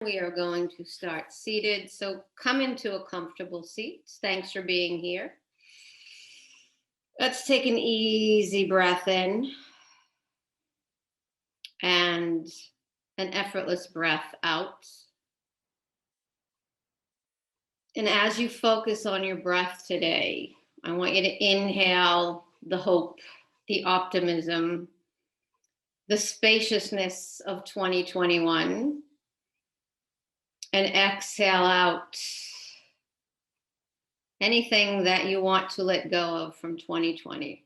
We are going to start seated. So come into a comfortable seat. Thanks for being here. Let's take an easy breath in and an effortless breath out. And as you focus on your breath today, I want you to inhale the hope, the optimism, the spaciousness of 2021, and exhale out anything that you want to let go of from 2020,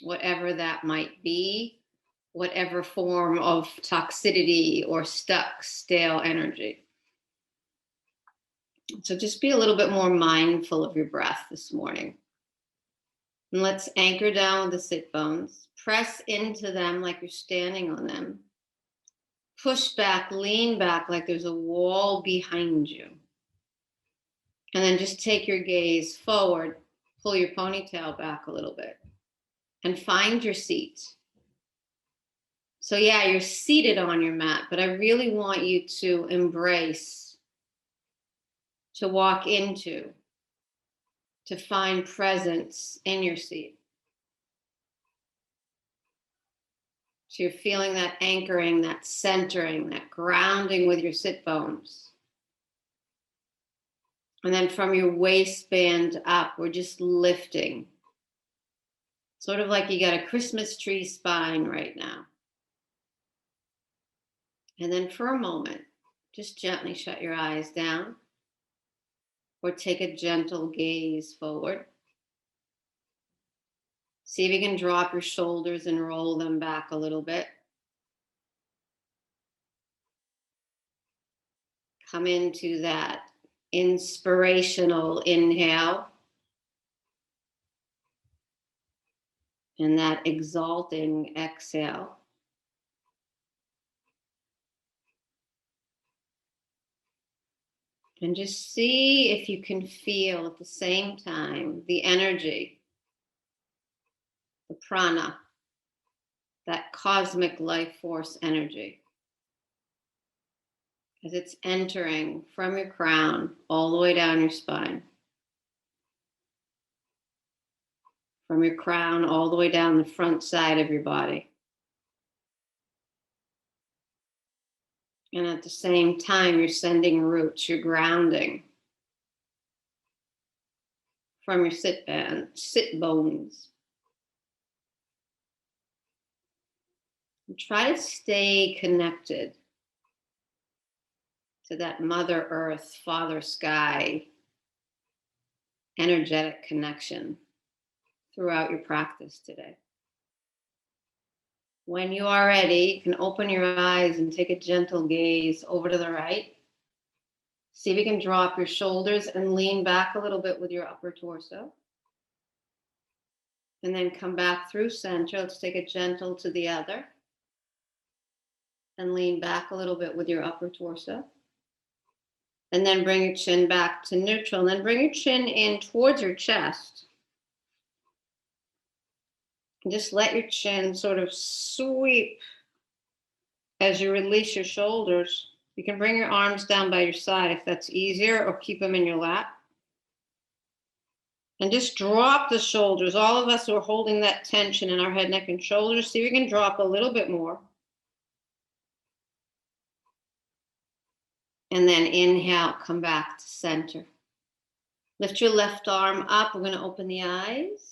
whatever that might be, whatever form of toxicity or stuck, stale energy. So just be a little bit more mindful of your breath this morning. And let's anchor down with the sit bones. Press into them like you're standing on them. Push back, lean back like there's a wall behind you. And then just take your gaze forward, pull your ponytail back a little bit, and find your seat. So yeah, you're seated on your mat, but I really want you to embrace, to walk into, to find presence in your seat. So you're feeling that anchoring, that centering, that grounding with your sit bones. And then from your waistband up, we're just lifting. Sort of like you got a Christmas tree spine right now. And then for a moment, just gently shut your eyes down or take a gentle gaze forward. See if you can drop your shoulders and roll them back a little bit. Come into that inspirational inhale and that exalting exhale. And just see if you can feel at the same time the energy, the prana, that cosmic life force energy, as it's entering from your crown all the way down your spine. From your crown all the way down the front side of your body. And at the same time, you're sending roots, you're grounding from your sit bones. And try to stay connected to that Mother Earth, Father Sky energetic connection throughout your practice today. When you are ready, you can open your eyes and take a gentle gaze over to the right. See if you can drop your shoulders and lean back a little bit with your upper torso. And then come back through center. Let's take a gentle to the other. And lean back a little bit with your upper torso. And then bring your chin back to neutral. And then bring your chin in towards your chest. And just let your chin sort of sweep as you release your shoulders. You can bring your arms down by your side if that's easier, or keep them in your lap. And just drop the shoulders. All of us are holding that tension in our head, neck, and shoulders. See if you can drop a little bit more. And then inhale, come back to center. Lift your left arm up. We're going to open the eyes.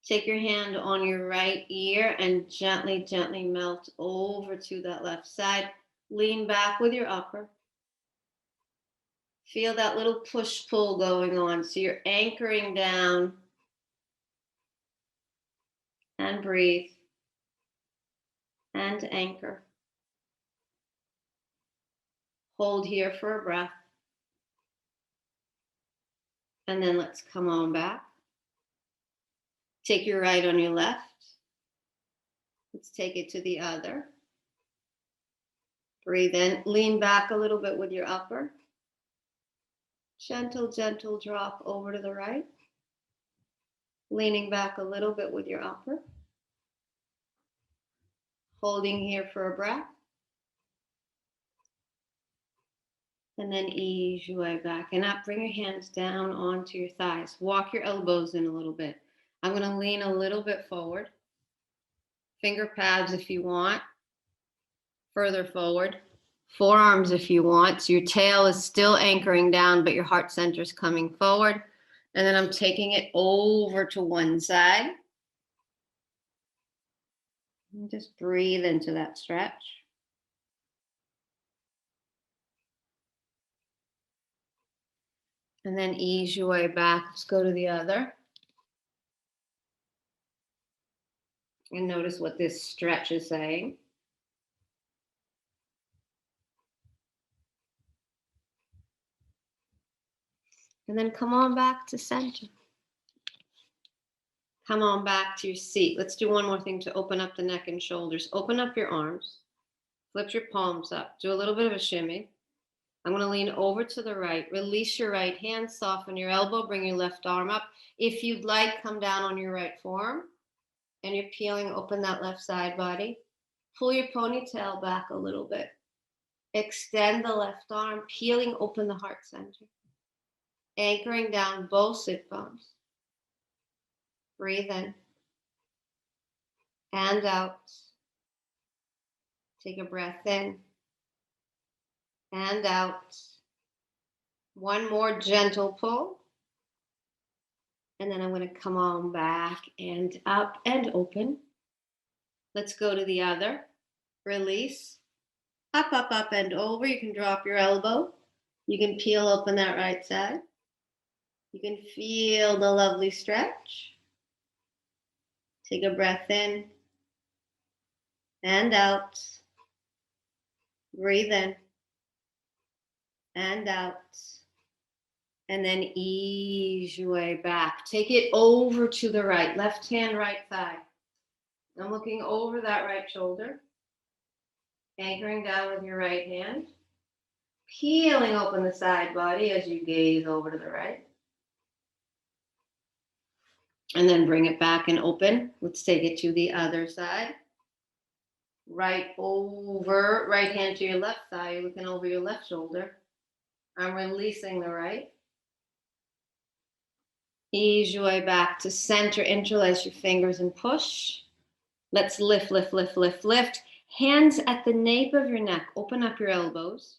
Take your hand on your right ear and gently, gently melt over to that left side. Lean back with your upper. Feel that little push-pull going on. So you're anchoring down. And breathe. And anchor. Hold here for a breath. And then let's come on back. Take your right on your left. Let's take it to the other. Breathe in. Lean back a little bit with your upper. Gentle, gentle drop over to the right. Leaning back a little bit with your upper. Holding here for a breath. And then ease your way back and up. Bring your hands down onto your thighs. Walk your elbows in a little bit. I'm going to lean a little bit forward. Finger pads if you want. Further forward. Forearms if you want. So your tail is still anchoring down, but your heart center is coming forward. And then I'm taking it over to one side. And just breathe into that stretch. And then ease your way back. Let's go to the other. And notice what this stretch is saying. And then come on back to center. Come on back to your seat. Let's do one more thing to open up the neck and shoulders. Open up your arms. Flip your palms up. Do a little bit of a shimmy. I'm going to lean over to the right. Release your right hand. Soften your elbow. Bring your left arm up. If you'd like, come down on your right forearm. And you're peeling open that left side body. Pull your ponytail back a little bit. Extend the left arm. Peeling open the heart center. Anchoring down both sit bones. Breathe in. And out. Take a breath in. And out. One more gentle pull. And then I'm going to come on back and up and open. Let's go to the other. Release. Up, up, up, and over. You can drop your elbow. You can peel open that right side. You can feel the lovely stretch. Take a breath in. And out. Breathe in. And out. And then ease your way back. Take it over to the right. Left hand, right thigh. I'm looking over that right shoulder. Anchoring down with your right hand. Peeling open the side body as you gaze over to the right. And then bring it back and open. Let's take it to the other side. Right over, right hand to your left thigh. You're looking over your left shoulder. I'm releasing the right. Ease your way back to center. Interlace your fingers and push. Let's lift, lift, lift, lift, lift. Hands at the nape of your neck. Open up your elbows.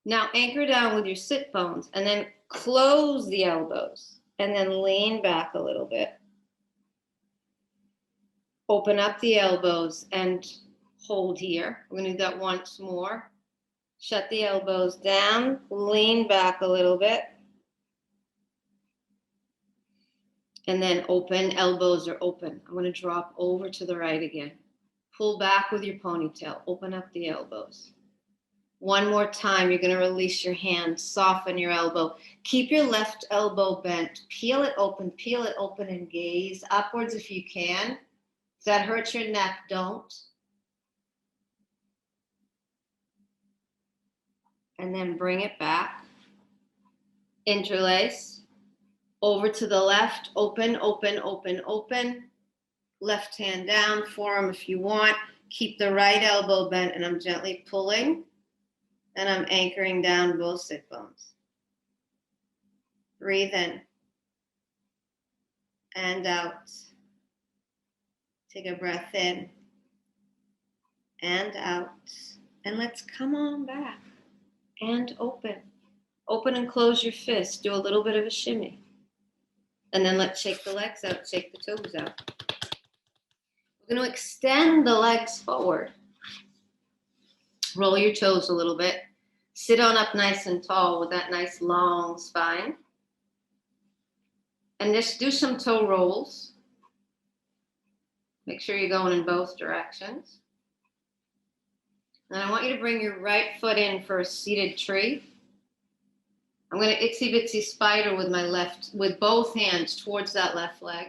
Now anchor down with your sit bones and then close the elbows and then lean back a little bit. Open up the elbows and hold here. We're going to do that once more. Shut the elbows down. Lean back a little bit. And then open. Elbows are open. I'm going to drop over to the right again. Pull back with your ponytail. Open up the elbows. One more time, you're going to release your hand. Soften your elbow. Keep your left elbow bent. Peel it open, and gaze upwards if you can. If that hurts your neck, don't. And then bring it back. Interlace. Over to the left. Open, open, open, open. Left hand down. Forearm if you want. Keep the right elbow bent, and I'm gently pulling. And I'm anchoring down both sit bones. Breathe in. And out. Take a breath in. And out. And let's come on back. And open. Open and close your fists. Do a little bit of a shimmy. And then let's shake the legs out. Shake the toes out. We're going to extend the legs forward. Roll your toes a little bit. Sit on up nice and tall with that nice long spine. And just do some toe rolls. Make sure you're going in both directions. And I want you to bring your right foot in for a seated tree. I'm going to itsy bitsy spider with both hands towards that left leg.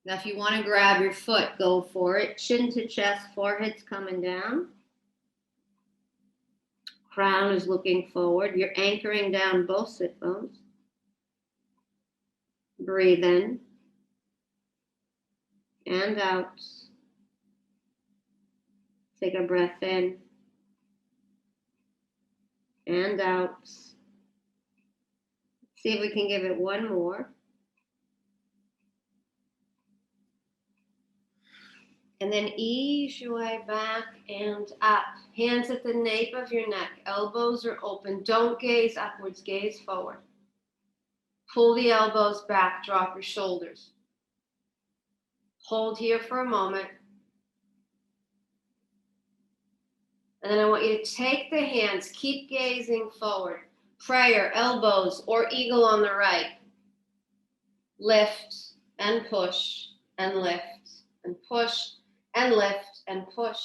Now if you want to grab your foot, go for it. Chin to chest, forehead's coming down. Crown is looking forward. You're anchoring down both sit bones. Breathe in. And out. Take a breath in. and out. See if we can give it one more. And then ease your way back and up. Hands at the nape of your neck. Elbows are open. Don't gaze upwards, gaze forward. Pull the elbows back, drop your shoulders. Hold here for a moment. And then I want you to take the hands, keep gazing forward. Prayer, elbows, or eagle on the right. Lift and push and lift and push and lift and push.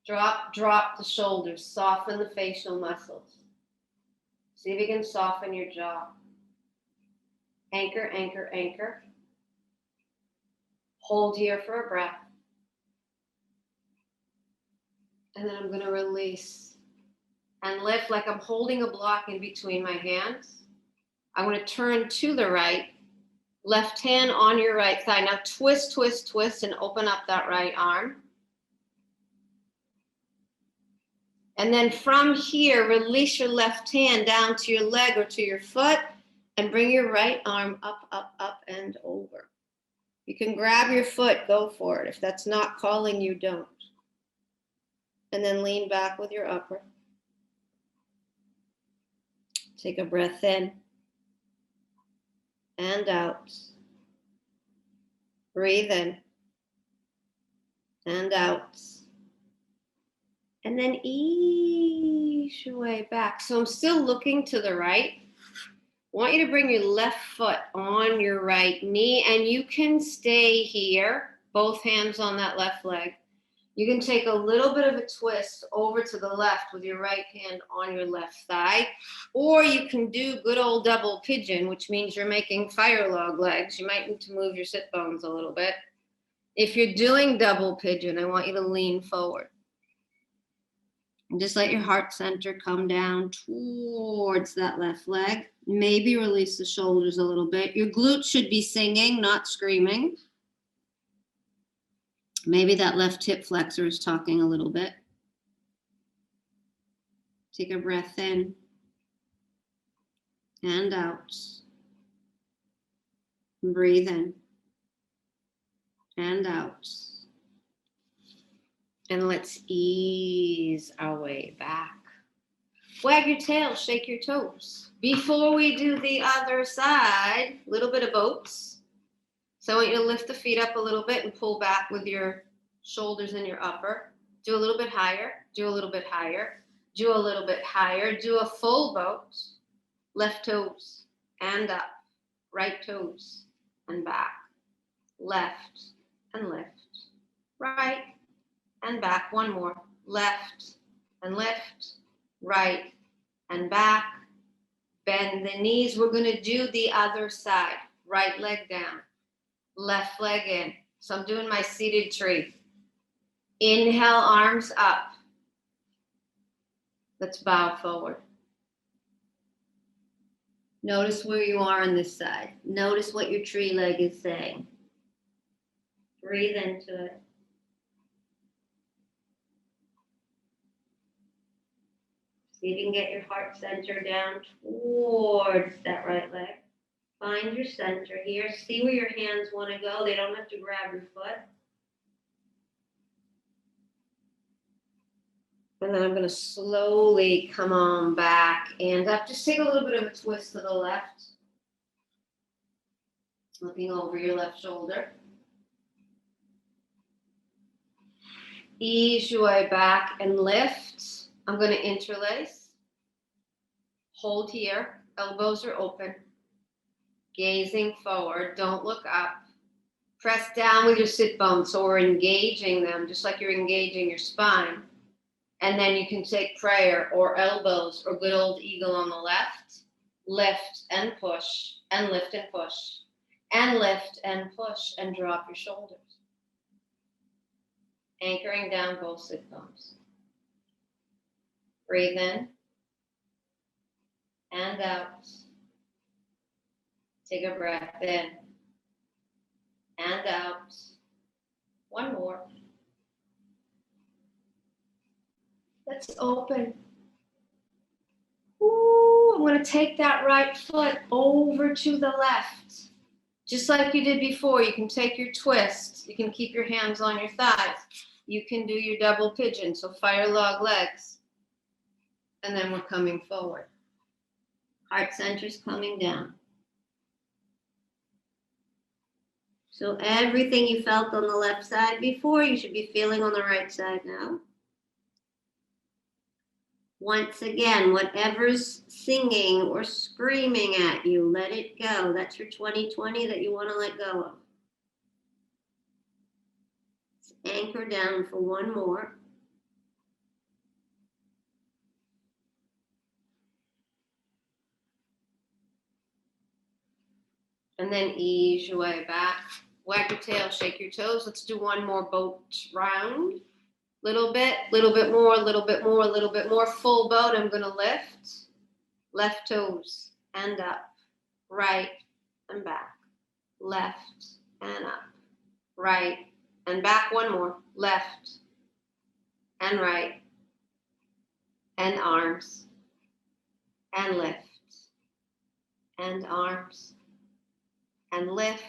Drop the shoulders, soften the facial muscles. See if you can soften your jaw. Anchor, anchor, anchor. Hold here for a breath. And then I'm going to release and lift like I'm holding a block in between my hands. I want to turn to the right. Left hand on your right thigh. Now twist, twist, twist, and open up that right arm. And then from here, release your left hand down to your leg or to your foot and bring your right arm up, up, up, and over. You can grab your foot, go for it. If that's not calling you, don't. And then lean back with your upper. Take a breath in and out. Breathe in and out. And then ease your way back. So I'm still looking to the right. I want you to bring your left foot on your right knee, and you can stay here, both hands on that left leg. You can take a little bit of a twist over to the left with your right hand on your left thigh, or you can do good old double pigeon, which means you're making fire log legs. You might need to move your sit bones a little bit. If you're doing double pigeon, I want you to lean forward. And just let your heart center come down towards that left leg. Maybe release the shoulders a little bit. Your glutes should be singing, not screaming. Maybe that left hip flexor is talking a little bit. Take a breath in and out. Breathe in and out. And let's ease our way back. Wag your tail, shake your toes. Before we do the other side, a little bit of oats. So I want you to lift the feet up a little bit and pull back with your shoulders and your upper. Do a little bit higher, do a little bit higher, do a little bit higher. Do a full boat. Left toes and up, right toes and back. Left and lift, right and back. One more. Left and lift, right and back. Bend the knees. We're going to do the other side. Right leg down, left leg in. So I'm doing my seated tree. Inhale, arms up. Let's bow forward. Notice where you are on this side. Notice what your tree leg is saying. Breathe into it. See if you can get your heart center down towards that right leg. Find your center here. See where your hands want to go. They don't have to grab your foot. And then I'm going to slowly come on back and up. Just take a little bit of a twist to the left. Looking over your left shoulder. Ease your way back and lift. I'm going to interlace. Hold here. Elbows are open. Gazing forward. Don't look up. Press down with your sit bones so we're engaging them just like you're engaging your spine. And then you can take prayer or elbows or good old eagle on the left. Lift and push and lift and push and lift and push and drop your shoulders. Anchoring down both sit bones. Breathe in and out. Take a breath in and out. One more. Let's open Ooh, I'm going to take that right foot over to the left. Just like you did before, you can take your twist. You can keep your hands on your thighs. You can do your double pigeon, so fire log legs. And then we're coming forward. Heart center's coming down. So everything you felt on the left side before, you should be feeling on the right side now. Once again, whatever's singing or screaming at you, let it go. That's your 2020 that you want to let go of. Let's anchor down for one more. And then ease your way back. Wag your tail, shake your toes. Let's do one more boat round. Little bit more, little bit more, little bit more. Full boat, I'm gonna lift. Left toes and up. Right and back. Left and up. Right and back. One more. Left and right. And arms. And lift. And arms. And lift.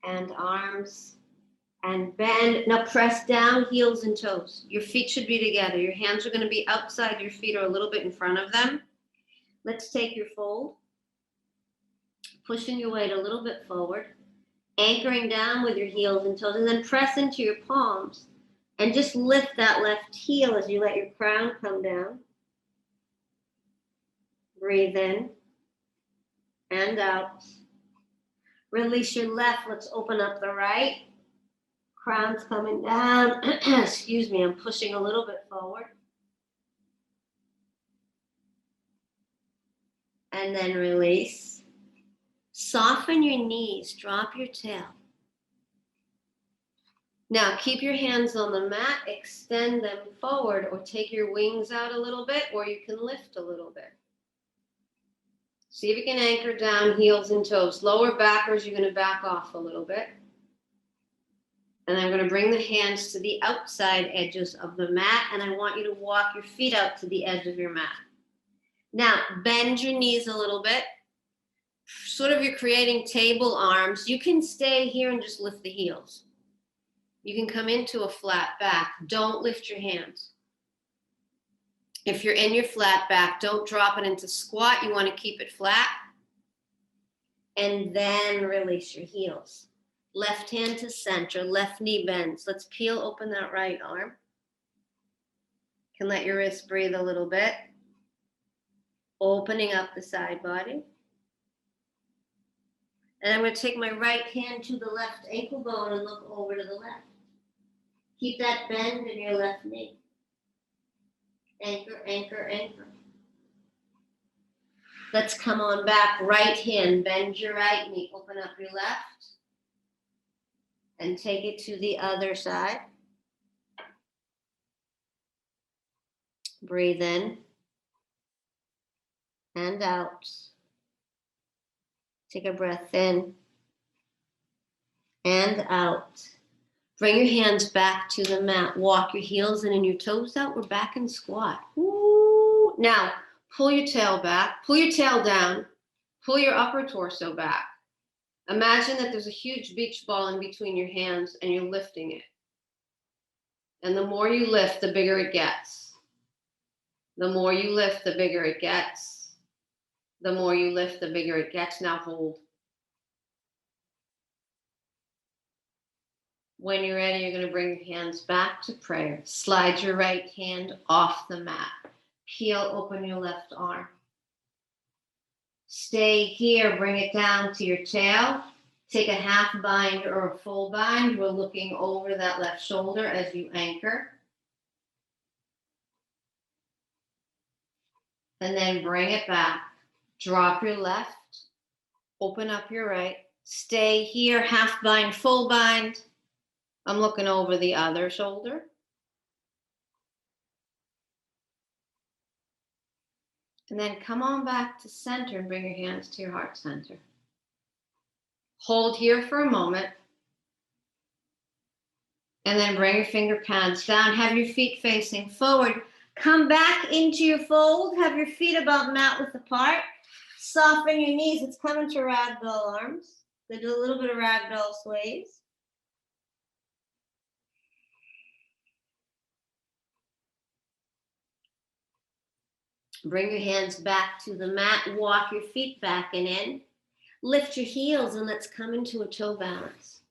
And arms. And bend. Now press down, heels and toes. Your feet should be together. Your hands are going to be outside your feet or a little bit in front of them. Let's take your fold. Pushing your weight a little bit forward. Anchoring down with your heels and toes. And then press into your palms. And just lift that left heel as you let your crown come down. Breathe in. And out. Release your left. Let's open up the right. Crown's coming down. Excuse me, I'm pushing a little bit forward. And then release. Soften your knees, drop your tail. Now keep your hands on the mat, extend them forward, or take your wings out a little bit, or you can lift a little bit. See if you can anchor down, heels and toes. Lower backwards, you're going to back off a little bit. And I'm going to bring the hands to the outside edges of the mat, and I want you to walk your feet out to the edge of your mat. Now, bend your knees a little bit. Sort of you're creating table arms. You can stay here and just lift the heels. You can come into a flat back. Don't lift your hands. If you're in your flat back, don't drop it into squat. You want to keep it flat. And then release your heels. Left hand to center, left knee bends. Let's peel open that right arm. You can let your wrist breathe a little bit. Opening up the side body. And I'm going to take my right hand to the left ankle bone and look over to the left. Keep that bend in your left knee. Anchor, anchor, anchor. Let's come on back. Right hand, bend your right knee. Open up your left. And take it to the other side. Breathe in. And out. Take a breath in. And out. Bring your hands back to the mat. Walk your heels in and your toes out. We're back in squat. Woo. Now, pull your tail back. Pull your tail down. Pull your upper torso back. Imagine that there's a huge beach ball in between your hands and you're lifting it. And the more you lift, the bigger it gets. The more you lift, the bigger it gets. The more you lift, the bigger it gets. Now hold. When you're ready, you're going to bring your hands back to prayer. Slide your right hand off the mat. Peel open your left arm. Stay here, bring it down to your tail. Take a half bind or a full bind. We're looking over that left shoulder as you anchor. And then bring it back. Drop your left. Open up your right. Stay here, half bind, full bind. I'm looking over the other shoulder. And then come on back to center and bring your hands to your heart center. Hold here for a moment. And then bring your finger pads down. Have your feet facing forward. Come back into your fold. Have your feet about mat width apart. Soften your knees. It's coming to ragdoll arms. They do a little bit of ragdoll sways. Bring your hands back to the mat. Walk your feet back and in. Lift your heels and let's come into a toe balance.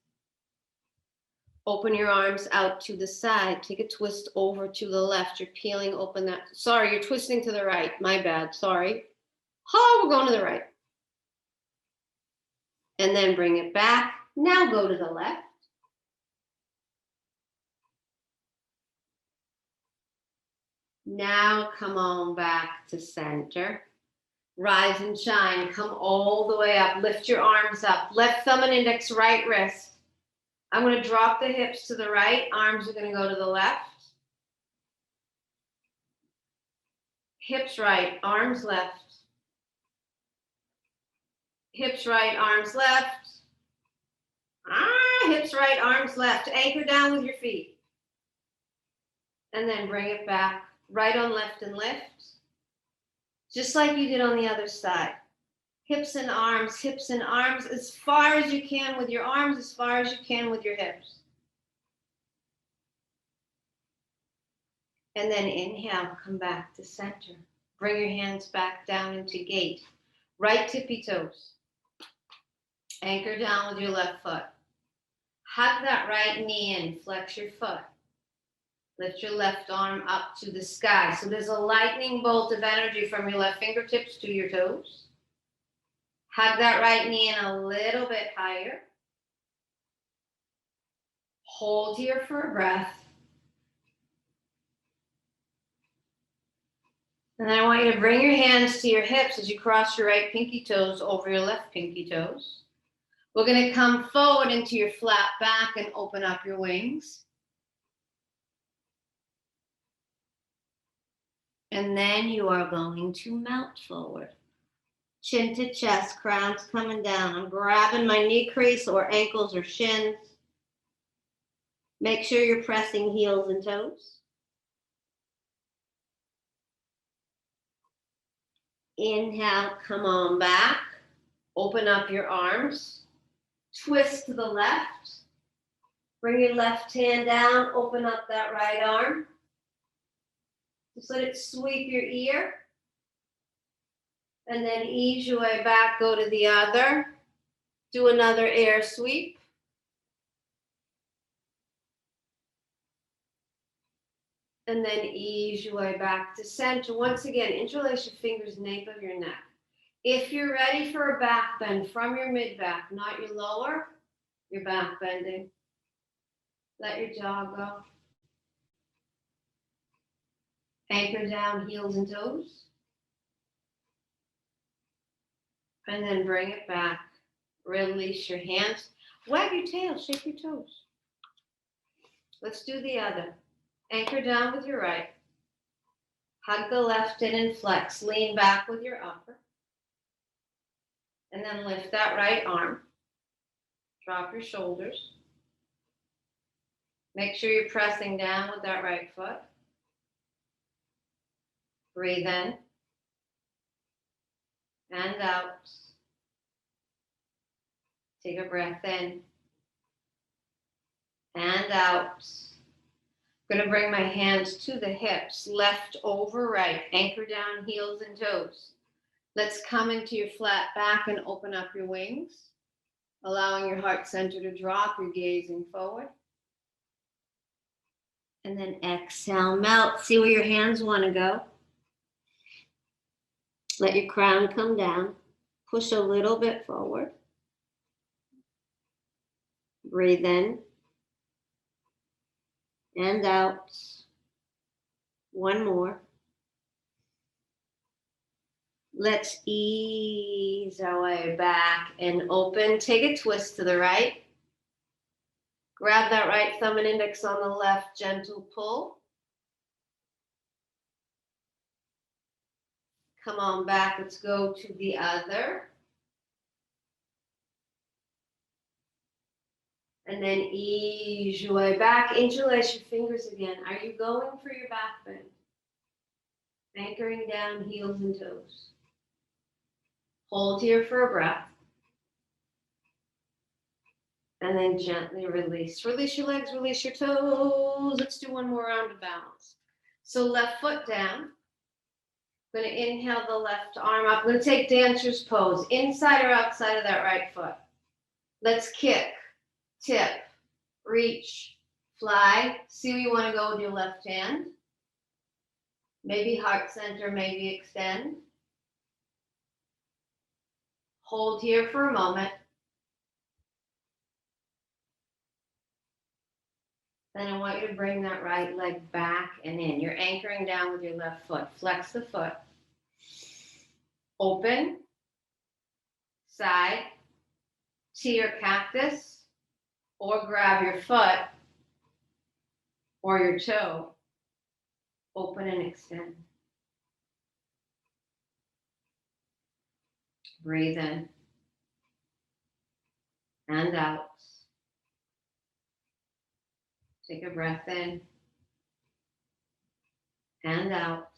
Open your arms out to the side. Take a twist over to the left. You're peeling open that. Sorry, you're twisting to the right. My bad. Sorry. Oh, we're going to the right. And then bring it back. Now go to the left. Now come on back to center. Rise and shine. Come all the way up. Lift your arms up. Left thumb and index, right wrist. I'm going to drop the hips to the right. Arms are going to go to the left. Hips right, arms left. Hips right, arms left. Hips right, arms left. Anchor down with your feet. And then bring it back. Right on left and lift. Just like you did on the other side. Hips and arms as far as you can with your arms, as far as you can with your hips. And then inhale, come back to center. Bring your hands back down into gate. Right tippy toes. Anchor down with your left foot. Hug that right knee in, flex your foot. Lift your left arm up to the sky. So there's a lightning bolt of energy from your left fingertips to your toes. Hug that right knee in a little bit higher. Hold here for a breath. And then I want you to bring your hands to your hips as you cross your right pinky toes over your left pinky toes. We're going to come forward into your flat back and open up your wings. And then you are going to melt forward. Chin to chest, crown's coming down. I'm grabbing my knee crease or ankles or shins. Make sure you're pressing heels and toes. Inhale, come on back. Open up your arms. Twist to the left. Bring your left hand down. Open up that right arm. Just let it sweep your ear. And then ease your way back. Go to the other. Do another air sweep. And then ease your way back to center. Once again, interlace your fingers, nape of your neck. If you're ready for a back bend from your mid-back, not your lower, you're back bending. Let your jaw go. Anchor down, heels and toes. And then bring it back. Release your hands. Wag your tail, shake your toes. Let's do the other. Anchor down with your right. Hug the left in and flex. Lean back with your upper. And then lift that right arm. Drop your shoulders. Make sure you're pressing down with that right foot. Breathe in. And out. Take a breath in. And out. I'm going to bring my hands to the hips, left over right. Anchor down, heels and toes. Let's come into your flat back and open up your wings, allowing your heart center to drop. You're gazing forward. And then exhale, melt. See where your hands want to go. Let your crown come down. Push a little bit forward. Breathe in. And out. One more. Let's ease our way back and open. Take a twist to the right. Grab that right thumb and index on the left, gentle pull. Come on back, let's go to the other. And then ease your way back. Interlace your fingers again. Are you going for your back bend? Anchoring down, heels and toes. Hold here for a breath. And then gently release. Release your legs, release your toes. Let's do one more round of balance. So left foot down. I'm going to inhale the left arm up. I'm going to take dancer's pose, inside or outside of that right foot. Let's kick, tip, reach, fly. See where you want to go with your left hand. Maybe heart center, maybe extend. Hold here for a moment. Then I want you to bring that right leg back and in. You're anchoring down with your left foot. Flex the foot. Open. Side. T or cactus. Or grab your foot or your toe. Open and extend. Breathe in. And out. Take a breath in. And out.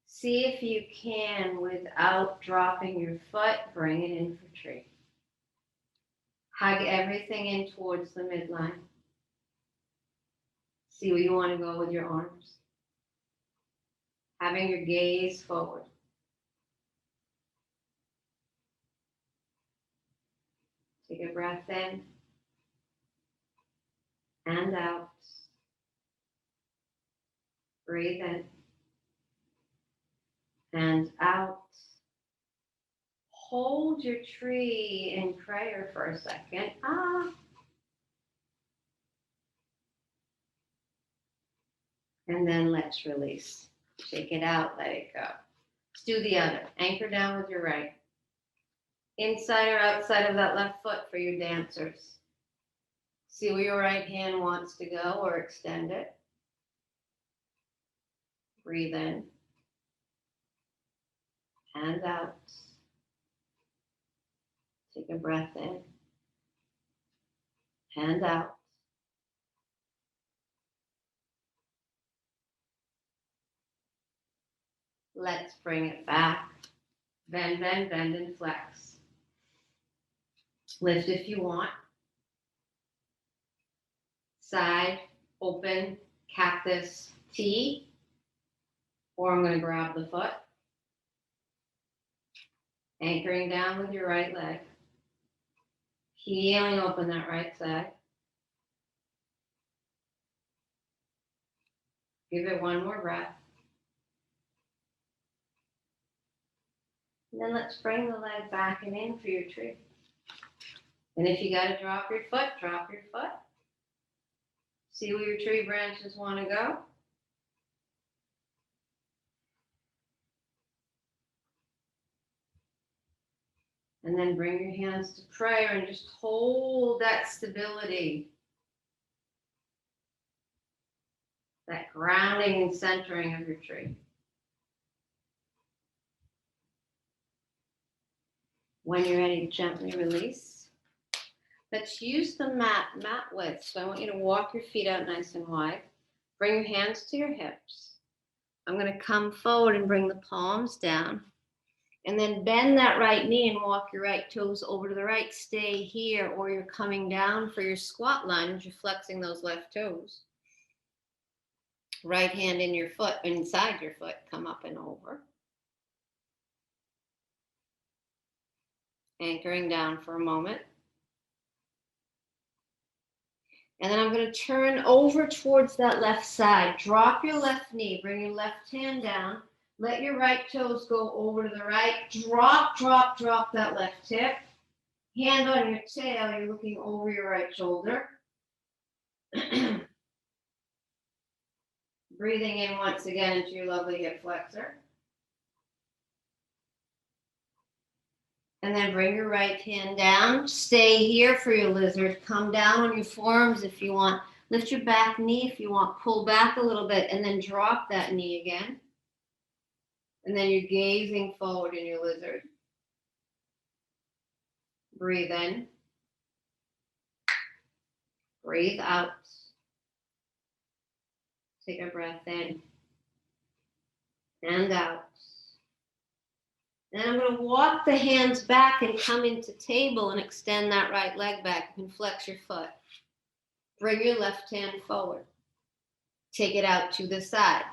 See if you can, without dropping your foot, bring it in for tree. Hug everything in towards the midline. See where you want to go with your arms. Having your gaze forward. Take a breath in and out. Breathe in and out. Hold your tree in prayer for a second. And then let's release. Shake it out, let it go. Let's do the other. Anchor down with your right. Inside or outside of that left foot for your dancers. See where your right hand wants to go or extend it. Breathe in. And out. Take a breath in. And out. Let's bring it back. Bend, bend, bend, and flex. Lift if you want. Side, open, cactus, T. Or I'm going to grab the foot. Anchoring down with your right leg. Healing open that right side. Give it one more breath. And then let's bring the leg back and in for your tree. And if you got to drop your foot, drop your foot. See where your tree branches want to go. And then bring your hands to prayer and just hold that stability. That grounding and centering of your tree. When you're ready, gently release. Let's use the mat width. So I want you to walk your feet out nice and wide. Bring your hands to your hips. I'm going to come forward and bring the palms down. And then bend that right knee and walk your right toes over to the right. Stay here, or you're coming down for your squat lunge. You're flexing those left toes. Right hand in your foot, inside your foot, come up and over. Anchoring down for a moment. And then I'm going to turn over towards that left side. Drop your left knee, bring your left hand down. Let your right toes go over to the right. Drop, drop, drop that left hip. Hand on your tail, you're looking over your right shoulder. Breathing in once again into your lovely hip flexor. And then bring your right hand down. Stay here for your lizard. Come down on your forearms if you want. Lift your back knee if you want. Pull back a little bit and then drop that knee again. And then you're gazing forward in your lizard. Breathe in. Breathe out. Take a breath in and out. And I'm going to walk the hands back and come into table and extend that right leg back. You can flex your foot. Bring your left hand forward. Take it out to the side.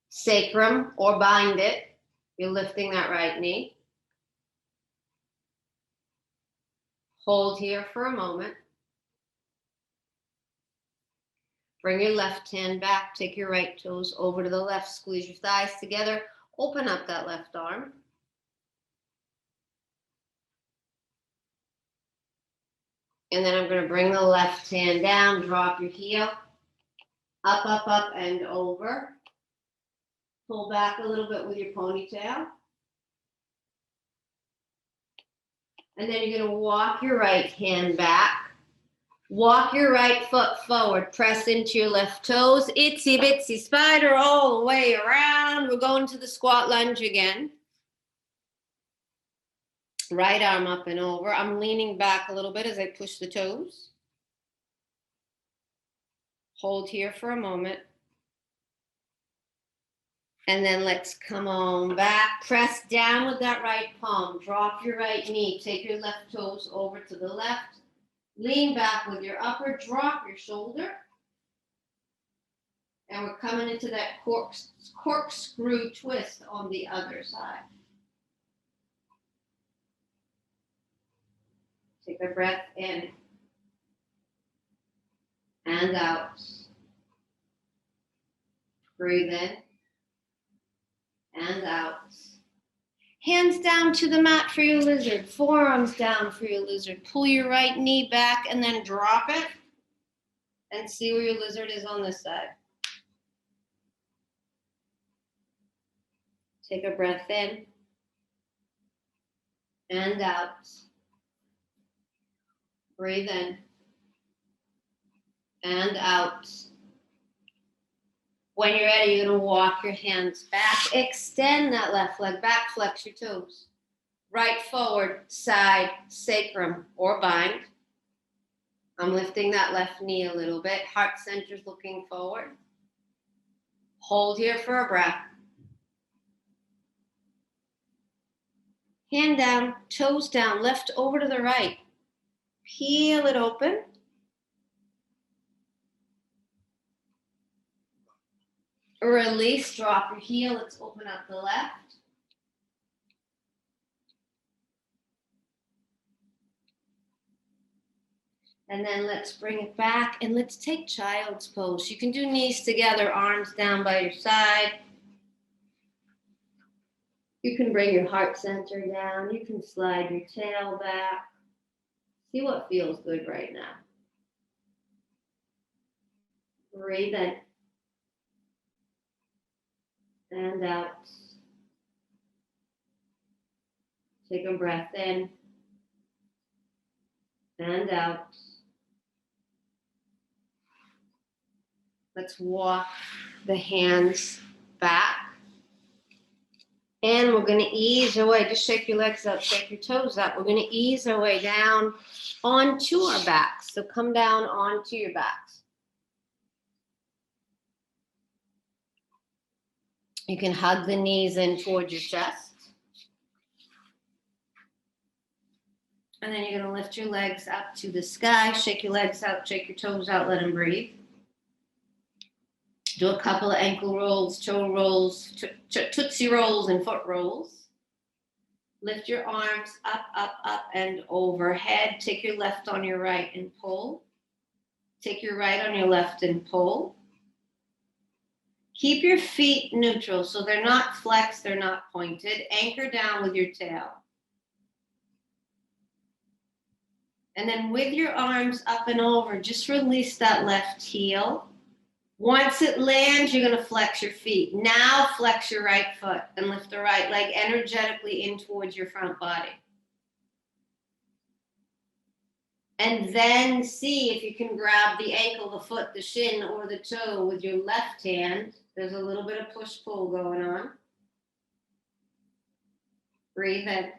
Sacrum or bind it. You're lifting that right knee. Hold here for a moment. Bring your left hand back. Take your right toes over to the left. Squeeze your thighs together. Open up that left arm. And then I'm going to bring the left hand down. Drop your heel. Up, up, up, and over. Pull back a little bit with your ponytail. And then you're going to walk your right hand back. Walk your right foot forward. Press into your left toes. Itsy bitsy spider all the way around. We're going to the squat lunge again. Right arm up and over. I'm leaning back a little bit as I push the toes. Hold here for a moment. And then let's come on back. Press down with that right palm. Drop your right knee. Take your left toes over to the left. Lean back with your upper. Drop your shoulder. And we're coming into that corkscrew twist on the other side. Take a breath in and out. Breathe in and out. Hands down to the mat for your lizard. Forearms down for your lizard. Pull your right knee back and then drop it. And see where your lizard is on this side. Take a breath in and out. Breathe in and out. When you're ready, you're going to walk your hands back. Extend that left leg back. Flex your toes. Right forward, side, sacrum, or bind. I'm lifting that left knee a little bit. Heart center's looking forward. Hold here for a breath. Hand down, toes down, left over to the right. Peel it open. Release, drop your heel. Let's open up the left. And then let's bring it back and let's take child's pose. You can do knees together, arms down by your side. You can bring your heart center down. You can slide your tail back. See what feels good right now. Breathe in and out. Take a breath in and out. Let's walk the hands back. And we're going to ease our way. Just shake your legs up, shake your toes up. We're going to ease our way down onto our backs. So come down onto your backs. You can hug the knees in towards your chest. And then you're going to lift your legs up to the sky. Shake your legs out, shake your toes out, let them breathe. Do a couple of ankle rolls, toe rolls, tootsie rolls, and foot rolls. Lift your arms up, up, up, and overhead. Take your left on your right and pull. Take your right on your left and pull. Keep your feet neutral, so they're not flexed, they're not pointed. Anchor down with your tail. And then with your arms up and over, just release that left heel. Once it lands, you're going to flex your feet. Now flex your right foot and lift the right leg energetically in towards your front body. And then see if you can grab the ankle, the foot, the shin, or the toe with your left hand. There's a little bit of push-pull going on. Breathe in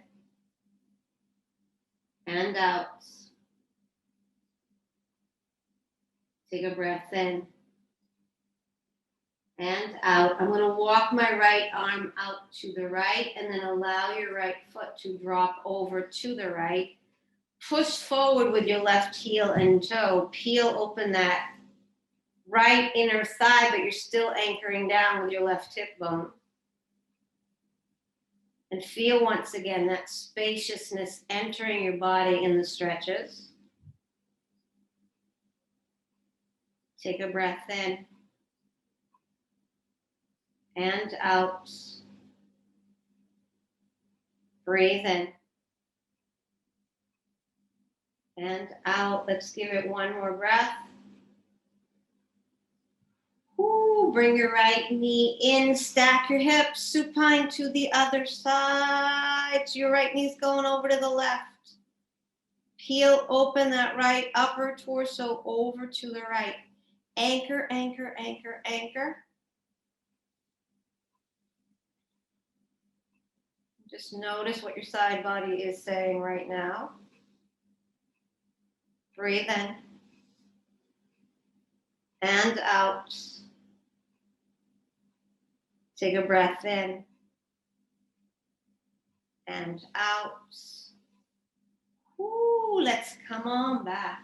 and out. Take a breath in and out. I'm going to walk my right arm out to the right and then allow your right foot to drop over to the right. Push forward with your left heel and toe. Peel open that right inner thigh, but you're still anchoring down with your left hip bone. And feel once again that spaciousness entering your body in the stretches. Take a breath in and out. Breathe in and out. Let's give it one more breath. Ooh, bring your right knee in, stack your hips, supine to the other side. So your right knee's going over to the left. Peel open that right upper torso over to the right. Anchor, anchor, anchor, anchor. Just notice what your side body is saying right now. Breathe in and out. Take a breath in and out. Ooh, let's come on back.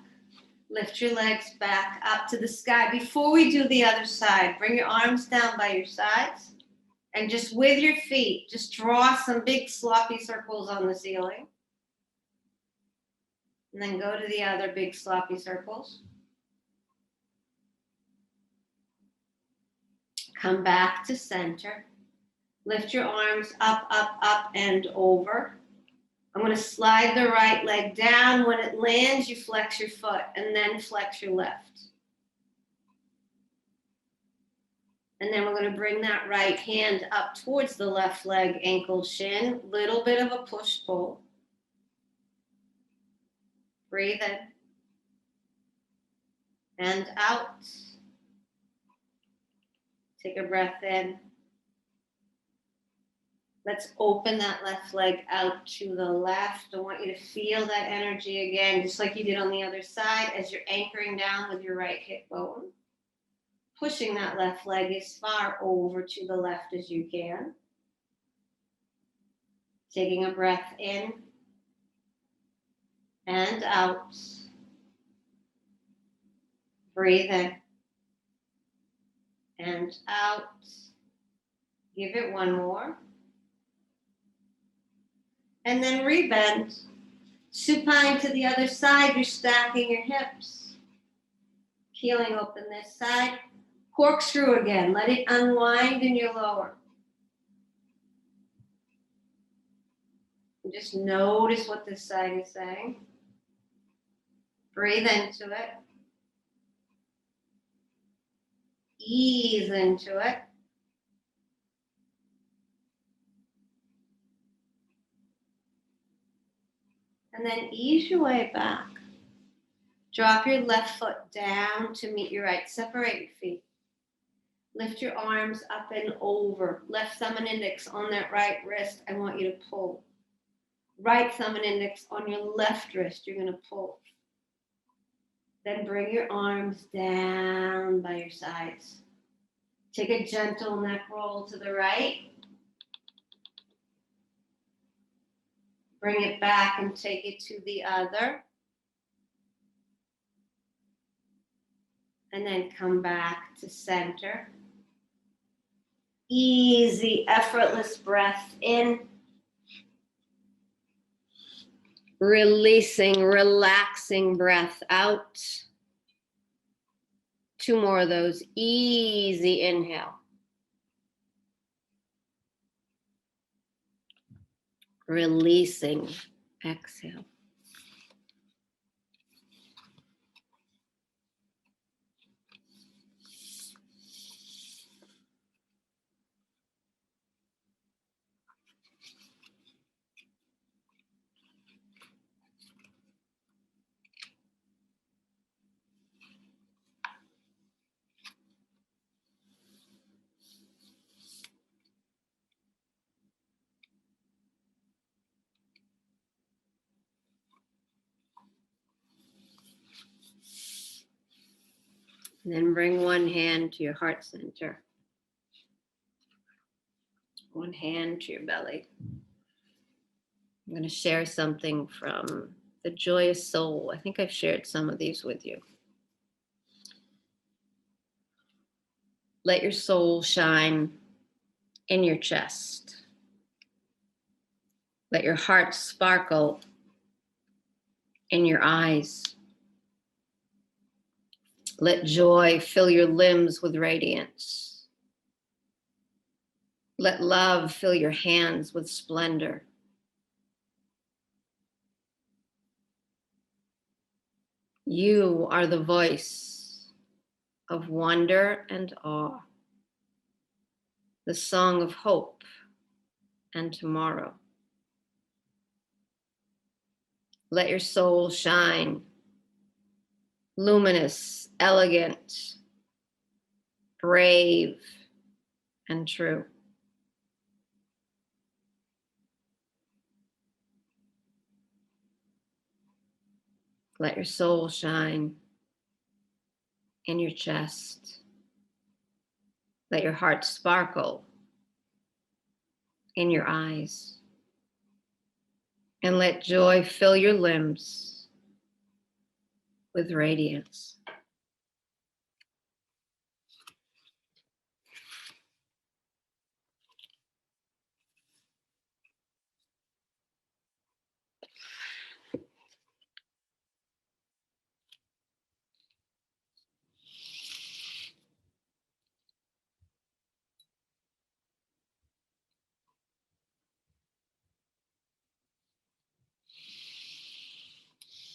Lift your legs back up to the sky. Before we do the other side, bring your arms down by your sides and just with your feet, just draw some big sloppy circles on the ceiling. And then go to the other big sloppy circles. Come back to center. Lift your arms up, up, up, and over. I'm going to slide the right leg down. When it lands, you flex your foot and then flex your left. And then we're going to bring that right hand up towards the left leg, ankle, shin. Little bit of a push-pull. Breathe in. And out. Take a breath in. Let's open that left leg out to the left. I want you to feel that energy again, just like you did on the other side, as you're anchoring down with your right hip bone. Pushing that left leg as far over to the left as you can. Taking a breath in and out. Breathe in and out. Give it one more. And then rebend. Supine to the other side. You're stacking your hips. Peeling open this side. Corkscrew again. Let it unwind in your lower. And just notice what this side is saying. Breathe into it. Ease into it. And then ease your way back. Drop your left foot down to meet your right. Separate your feet. Lift your arms up and over. Left thumb and index on that right wrist. I want you to pull. Right thumb and index on your left wrist. You're going to pull. Then bring your arms down by your sides. Take a gentle neck roll to the right. Bring it back and take it to the other. And then come back to center. Easy, effortless breath in. Releasing, relaxing breath out. Two more of those. Easy inhale. Releasing, exhale. And then bring one hand to your heart center. One hand to your belly. I'm going to share something from the Joyous Soul. I think I've shared some of these with you. Let your soul shine in your chest. Let your heart sparkle in your eyes. Let joy fill your limbs with radiance. Let love fill your hands with splendor. You are the voice of wonder and awe, the song of hope and tomorrow. Let your soul shine, luminous, elegant, brave, and true. Let your soul shine in your chest. Let your heart sparkle in your eyes. And let joy fill your limbs with radiance.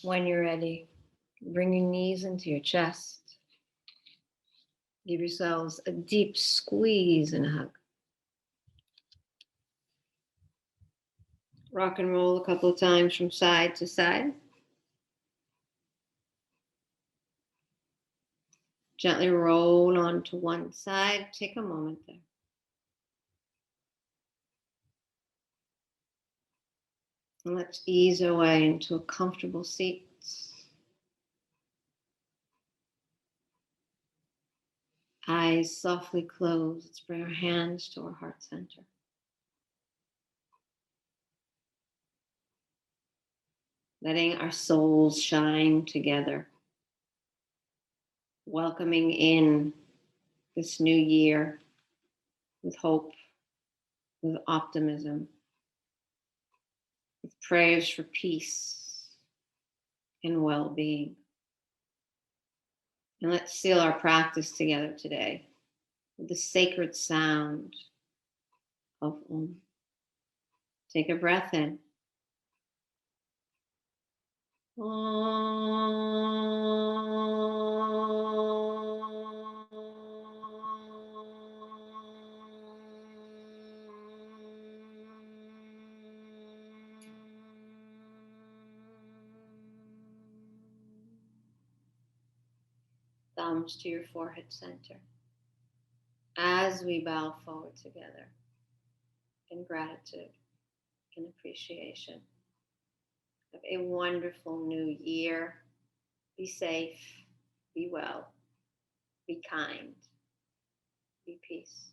When you're ready, bring your knees into your chest. Give yourselves a deep squeeze and a hug. Rock and roll a couple of times from side to side. Gently roll onto one side. Take a moment there. And let's ease our way into a comfortable seat. Eyes softly closed. Let's bring our hands to our heart center. Letting our souls shine together. Welcoming in this new year with hope, with optimism, with prayers for peace and well-being. And let's seal our practice together today with the sacred sound of Om. Take a breath in. Thumbs to your forehead center as we bow forward together in gratitude and appreciation. Have a wonderful new year. Be safe, be well, be kind, be peace.